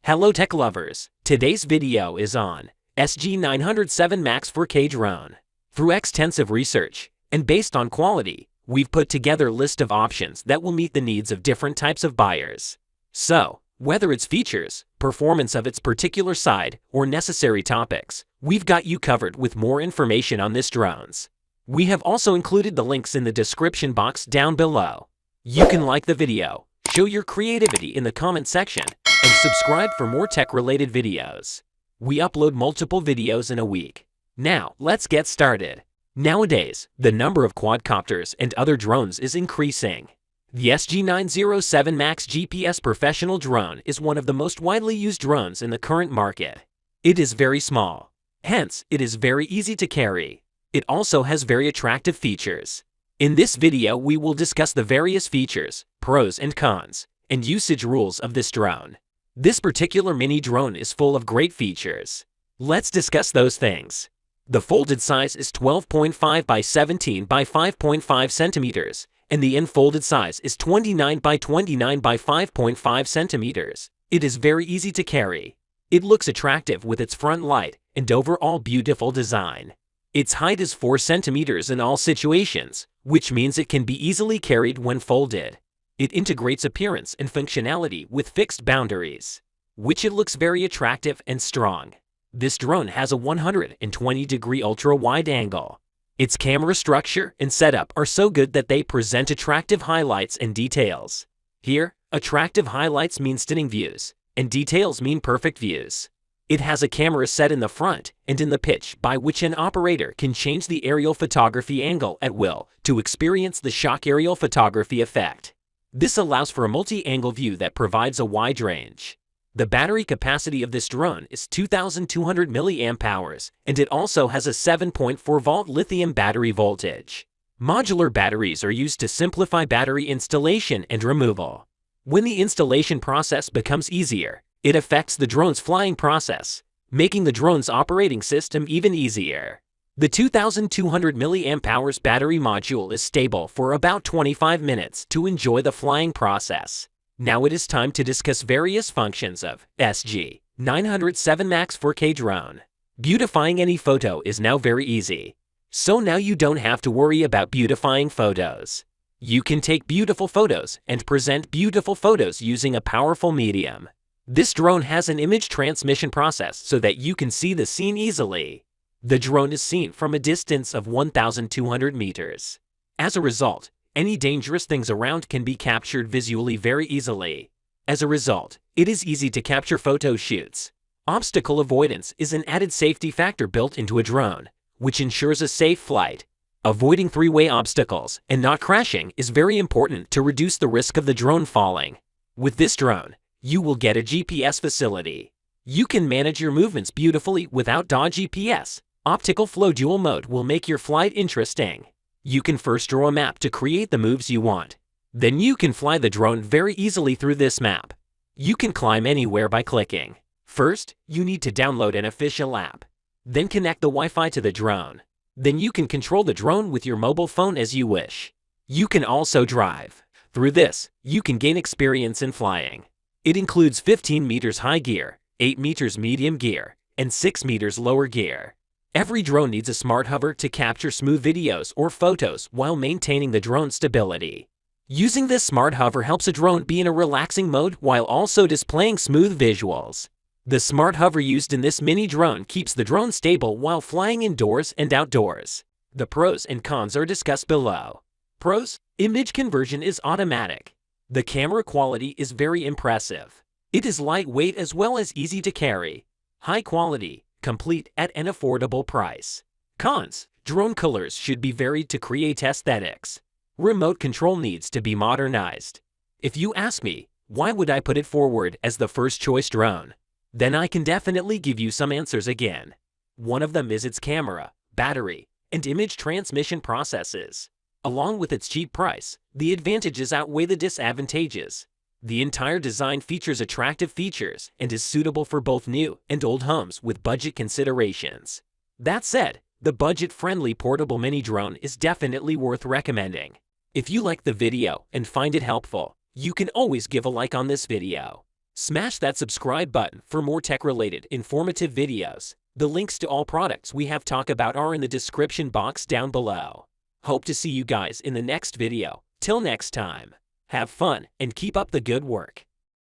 Hello tech lovers, today's video is on SG907 MAX 4K drone. Through extensive research, and based on quality, we've put together a list of options that will meet the needs of different types of buyers. So, whether it's features, performance of its particular side, or necessary topics, we've got you covered with more information on this drones. We have also included the links in the description box down below. You can like the video, show your creativity in the comment section, and subscribe for more tech-related videos. We upload multiple videos in a week. Now, let's get started. Nowadays, the number of quadcopters and other drones is increasing. The SG907 MAX GPS professional drone is one of the most widely used drones in the current market. It is very small. Hence, it is very easy to carry. It also has very attractive features. In this video, we will discuss the various features, pros and cons, and usage rules of this drone. This particular mini drone is full of great features. Let's discuss those things. The folded size is 12.5 by 17 by 5.5 centimeters, and the unfolded size is 29 by 29 by 5.5 centimeters. It is very easy to carry. It looks attractive with its front light and overall beautiful design. Its height is 4 centimeters in all situations, which means it can be easily carried when folded. It integrates appearance and functionality with fixed boundaries, which it looks very attractive and strong. This drone has a 120-degree ultra-wide angle. Its camera structure and setup are so good that they present attractive highlights and details. Here, attractive highlights mean stunning views, and details mean perfect views. It has a camera set in the front and in the pitch by which an operator can change the aerial photography angle at will to experience the shock aerial photography effect. This allows for a multi-angle view that provides a wide range. The battery capacity of this drone is 2,200 mAh, and it also has a 7.4-volt lithium battery voltage. Modular batteries are used to simplify battery installation and removal. When the installation process becomes easier, it affects the drone's flying process, making the drone's operating system even easier. The 2,200 mAh battery module is stable for about 25 minutes to enjoy the flying process. Now it is time to discuss various functions of SG907 MAX 4K drone. Beautifying any photo is now very easy. So now you don't have to worry about beautifying photos. You can take beautiful photos and present beautiful photos using a powerful medium. This drone has an image transmission process so that you can see the scene easily. The drone is seen from a distance of 1,200 meters. As a result, any dangerous things around can be captured visually very easily. As a result, it is easy to capture photo shoots. Obstacle avoidance is an added safety factor built into a drone, which ensures a safe flight. Avoiding three-way obstacles and not crashing is very important to reduce the risk of the drone falling. With this drone, you will get a GPS facility. You can manage your movements beautifully without GPS. Optical flow dual mode will make your flight interesting. You can first draw a map to create the moves you want. Then you can fly the drone very easily through this map. You can climb anywhere by clicking. First, you need to download an official app. Then connect the Wi-Fi to the drone. Then you can control the drone with your mobile phone as you wish. You can also drive. Through this, you can gain experience in flying. It includes 15 meters high gear, 8 meters medium gear, and 6 meters lower gear. Every drone needs a smart hover to capture smooth videos or photos while maintaining the drone's stability. Using this smart hover helps a drone be in a relaxing mode while also displaying smooth visuals. The smart hover used in this mini drone keeps the drone stable while flying indoors and outdoors. The pros and cons are discussed below. Pros: image conversion is automatic. The camera quality is very impressive. It is lightweight as well as easy to carry. High quality, complete at an affordable price. Cons: drone colors should be varied to create aesthetics. Remote control needs to be modernized. If you ask me, why would I put it forward as the first choice drone? Then I can definitely give you some answers again. One of them is its camera, battery, and image transmission processes. Along with its cheap price, the advantages outweigh the disadvantages. The entire design features attractive features and is suitable for both new and old homes with budget considerations. That said, the budget-friendly portable mini drone is definitely worth recommending. If you like the video and find it helpful, you can always give a like on this video. Smash that subscribe button for more tech-related, informative videos. The links to all products we have talked about are in the description box down below. Hope to see you guys in the next video. Till next time, have fun and keep up the good work.